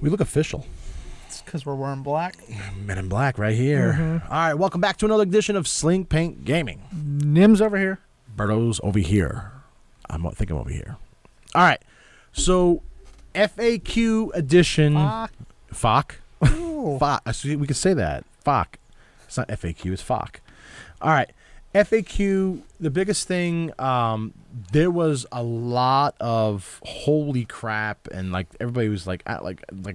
We look official. It's because we're wearing black. Men in Black right here. Mm-hmm. All right, welcome back to another edition of Sling Paint Gaming. Nim's over here. Berto's over here. I'm thinking over here. All right, so FAQ edition. FAQ. FAQ. We could say that. FAQ. It's not FAQ. It's FAQ. All right. FAQ, the biggest thing, there was a lot of holy crap, and like everybody was like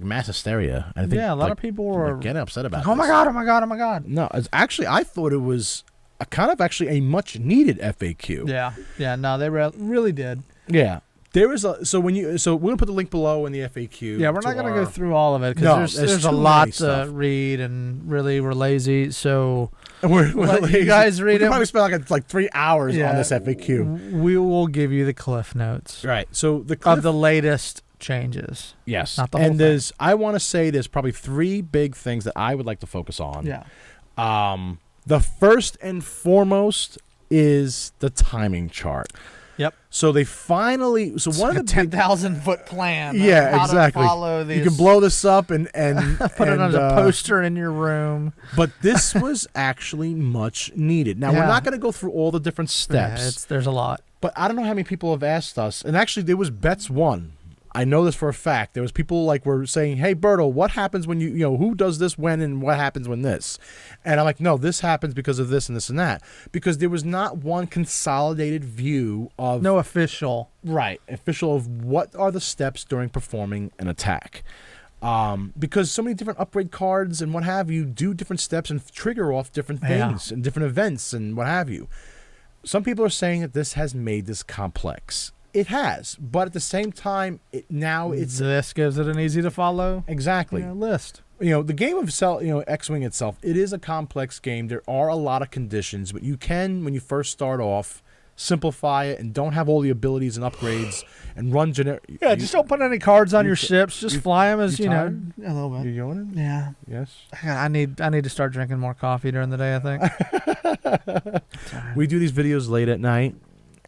mass hysteria. I think, a lot of people were getting upset about it. Oh my god! Oh my god! Oh my god! No, it's actually, I thought it was a much needed FAQ. Yeah. No, they really did. Yeah. There is so we're gonna put the link below in the FAQ. Yeah, we're not gonna go through all of it because there's a lot to read, and really we're lazy. So we're lazy. You guys read it. We probably spent like 3 hours on this FAQ. We will give you the cliff notes. Right. So of the latest changes. Yes. Not the whole thing. I want to say there's probably 3 big things that I would like to focus on. Yeah. The first and foremost is the timing chart. Yep. So they finally. So it's one of the 10,000-foot plan. Yeah, how exactly. To follow these. You can blow this up and put it on a poster in your room. But this was actually much needed. Now we're not going to go through all the different steps. Yeah, there's a lot. But I don't know how many people have asked us, and actually there was bets won. I know this for a fact. There was people were saying, "Hey, Berto, what happens when who does this when, and what happens when this?" And I'm like, "No, this happens because of this and this and that." Because there was not one consolidated view of official of what are the steps during performing an attack. Because so many different upgrade cards and what have you do different steps and trigger off different things and different events and what have you. Some people are saying that this has made this complex. It has, but at the same time, this gives it an easy to follow list. The game of X-Wing itself, it is a complex game. There are a lot of conditions, but you can, when you first start off, simplify it and don't have all the abilities and upgrades and run generic. Yeah, just don't put any cards on your ships. Just fly them as a little bit. You yawning? Yeah. Yes. I need to start drinking more coffee during the day, I think. We do these videos late at night.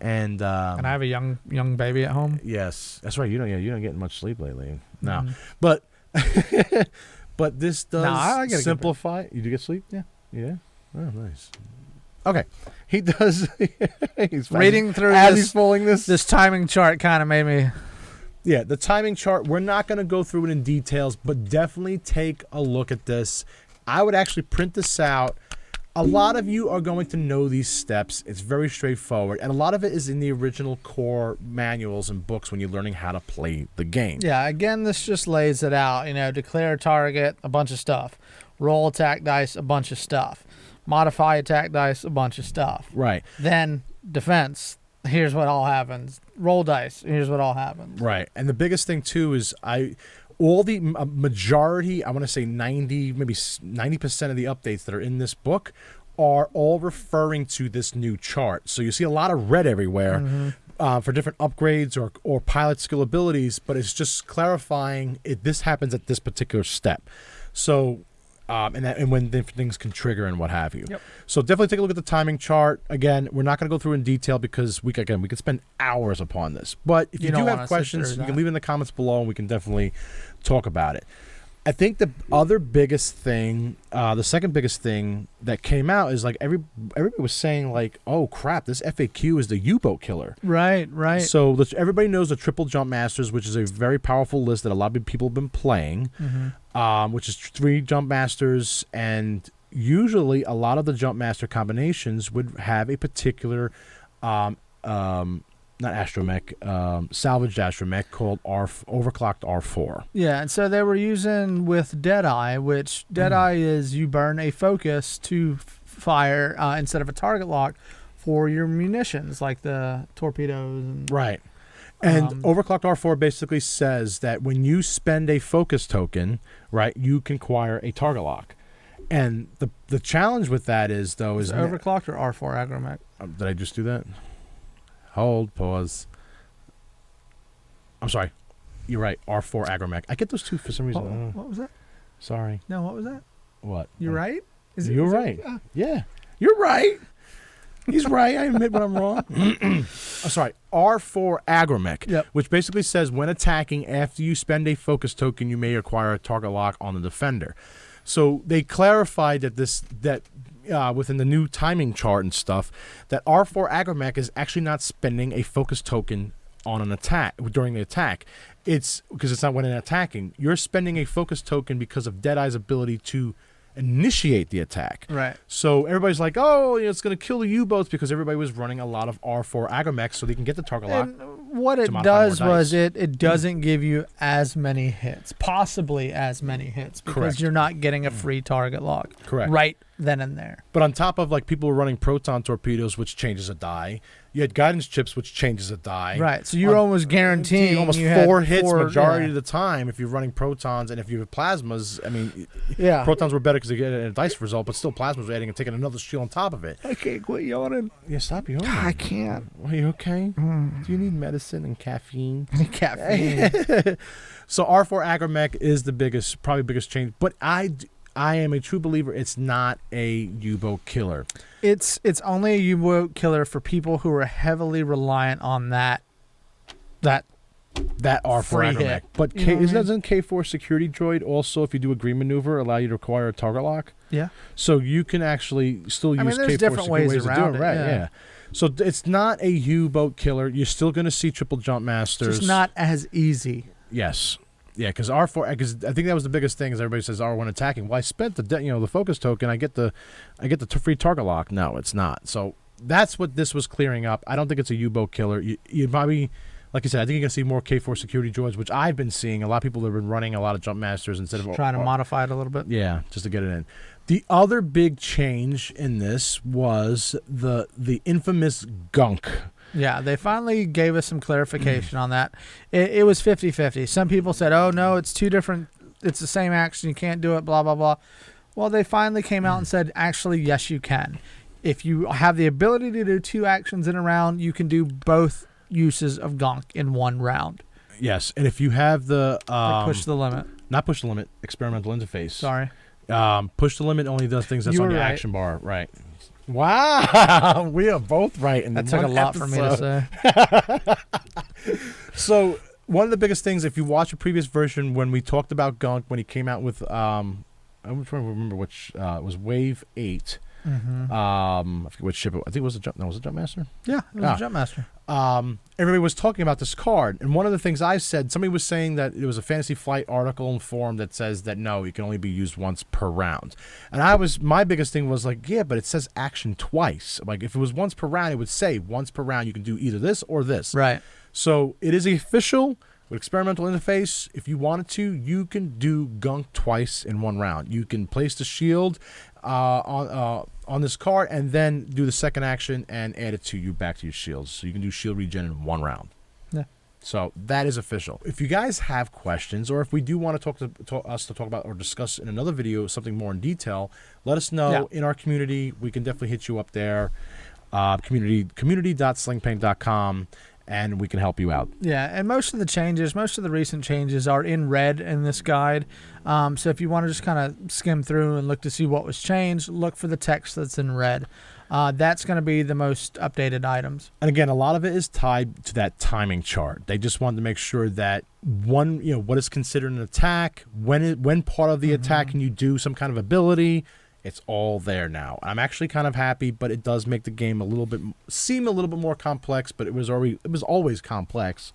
And I have a young baby at home. Yes, that's right. You don't get much sleep lately. No, but this does simplify. You do get sleep? Yeah. Oh, nice. Okay, he does. He's reading through he's following this timing chart. Kind of made me. Yeah, the timing chart. We're not going to go through it in details, but definitely take a look at this. I would actually print this out. A lot of you are going to know these steps. It's very straightforward. And a lot of it is in the original core manuals and books when you're learning how to play the game. Yeah, again, this just lays it out. Declare a target, a bunch of stuff. Roll attack dice, a bunch of stuff. Modify attack dice, a bunch of stuff. Right. Then defense, here's what all happens. Roll dice, here's what all happens. Right. And the biggest thing, too, is all the majority, I want to say 90% of the updates that are in this book are all referring to this new chart. So you see a lot of red everywhere for different upgrades or pilot skill abilities, but it's just clarifying this happens at this particular step. So and when different things can trigger and what have you. Yep. So definitely take a look at the timing chart. Again, we're not going to go through in detail because we could spend hours upon this. But if you do have questions, you can leave in the comments below and we can definitely talk about it. I think the other biggest thing, the second biggest thing that came out is everybody was saying oh crap, this FAQ is the U-boat killer. Right. So everybody knows the Triple Jump Masters, which is a very powerful list that a lot of people have been playing, which is 3 Jump Masters, and usually a lot of the Jump Master combinations would have a particular not astromech, salvaged astromech called overclocked R4. Yeah, and so they were using with Deadeye, which Deadeye is you burn a focus to fire instead of a target lock for your munitions, like the torpedoes. Right. And overclocked R4 basically says that when you spend a focus token, right, you can acquire a target lock. And the challenge with that is overclocked or R4 agromech? Did I just do that? Hold, pause. I'm sorry. You're right. R4 agromech. I get those two for some reason. What was that? Sorry. No, what was that? What? You're right? You're right. Yeah. You're right. He's right. I admit when I'm wrong. I'm sorry. R4 Agromech, Yep. which basically says when attacking, after you spend a focus token, you may acquire a target lock on the defender. So they clarified that within the new timing chart and stuff, that R4 Agromech is actually not spending a focus token on an attack during the attack. It's because it's not when attacking. You're spending a focus token because of Deadeye's ability to initiate the attack. Right. So everybody's like, oh, it's going to kill the U-boats because everybody was running a lot of R4 Agromechs so they can get the target lock. And what it modify does more was dice. it doesn't give you as many hits, possibly as many hits, because Correct. you're not getting a free target lock. Correct. Right then and there. But on top of, like, people were running proton torpedoes, which changes a die. You had guidance chips, which changes a die. Right. So you're almost guaranteeing almost you had 4 hits four- majority yeah. of the time if you're running protons, and if you have plasmas, I mean, Yeah. protons were better because they get a dice result, but still plasmas were adding and taking another shield on top of it. I can't quit yawning. Yeah, stop yawning. I can't. Are you okay? Do you need medicine and caffeine? Caffeine. So R4 Agromech is the probably biggest change, but I am a true believer it's not a U-boat killer. It's only a U-boat killer for people who are heavily reliant on that That R4 Free Agromech. hit. But You know what I mean? doesn't K4 security droid also, if you do a green maneuver, allow you to acquire a target lock? Yeah. So you can actually still use there's K4 different security ways to do around it, it, right? yeah. So it's not a U-boat killer. You're still going to see triple jump masters. It's not as easy. Yes. Yeah, because R4, because I think that was the biggest thing is everybody says R1 attacking. Well, I spent the focus token. I get the free target lock. No, it's not. So that's what this was clearing up. I don't think it's a U-boat killer. You probably, like I said, I think you're gonna see more K4 security droids, which I've been seeing. A lot of people have been running a lot of jump masters instead of Trying to modify it a little bit. Yeah, just to get it in. The other big change in this was the infamous gunk. Yeah, they finally gave us some clarification on that. It was 50-50. Some people said, oh, no, it's two different, it's the same action, you can't do it, blah, blah, blah. Well, they finally came out and said, actually, yes, you can. If you have the ability to do 2 actions in a round, you can do both uses of Gonk in 1 round. Yes, and if you have the... Or push the limit. Not push the limit, experimental interface. Sorry. Push the limit only does things that's You on were your right. action bar. Right. Wow, we are both right. In That the took a one lot for me episode. to say. So one of the biggest things, if you watch a previous version when we talked about Gunk, when he came out with, I'm trying to remember which, it was Wave 8. Mm-hmm. I forget which ship. I think it was a jump. No, was it Jump Master? Yeah, it was a Jump Master. Everybody was talking about this card, and one of the things I said, somebody was saying that it was a Fantasy Flight article and forum that says that no, it can only be used once per round. And my biggest thing was like, yeah, but it says action twice. Like if it was once per round, it would say once per round you can do either this or this. Right. So it is official with experimental interface. If you wanted to, you can do Gunk twice in 1 round. You can place the shield on this card and then do the second action and add it back to your shields. So you can do shield regen in 1 round. Yeah. So that is official. If you guys have questions, or if we do want to talk about or discuss in another video something more in detail, let us know in our community. We can definitely hit you up there. Community.slingpaint.com. And we can help you out. Yeah, and most of the recent changes are in red in this guide. So if you want to just kind of skim through and look to see what was changed, look for the text that's in red. That's going to be the most updated items. And again, a lot of it is tied to that timing chart. They just wanted to make sure that what is considered an attack, when part of the attack can you do some kind of ability. It's all there now. I'm actually kind of happy, but it does make the game seem a little bit more complex. But it was always complex.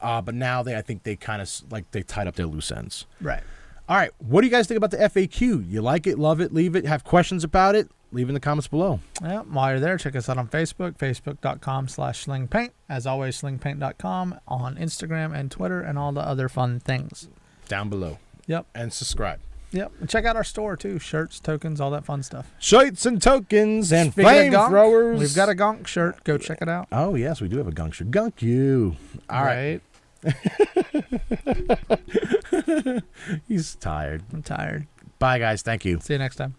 But now I think they kind of they tied up their loose ends. Right. All right. What do you guys think about the FAQ? You like it, love it, leave it. Have questions about it? Leave in the comments below. Yeah. While you're there, check us out on Facebook, facebook.com/slingpaint. As always, slingpaint.com on Instagram and Twitter and all the other fun things. Down below. Yep. And subscribe. Yep. And check out our store too. Shirts, tokens, all that fun stuff. Shirts and tokens and Speaking of flamethrowers. We've got a Gonk shirt. Go check it out. Oh, yes, we do have a Gunk shirt. Gunk you. All right. He's tired. I'm tired. Bye, guys. Thank you. See you next time.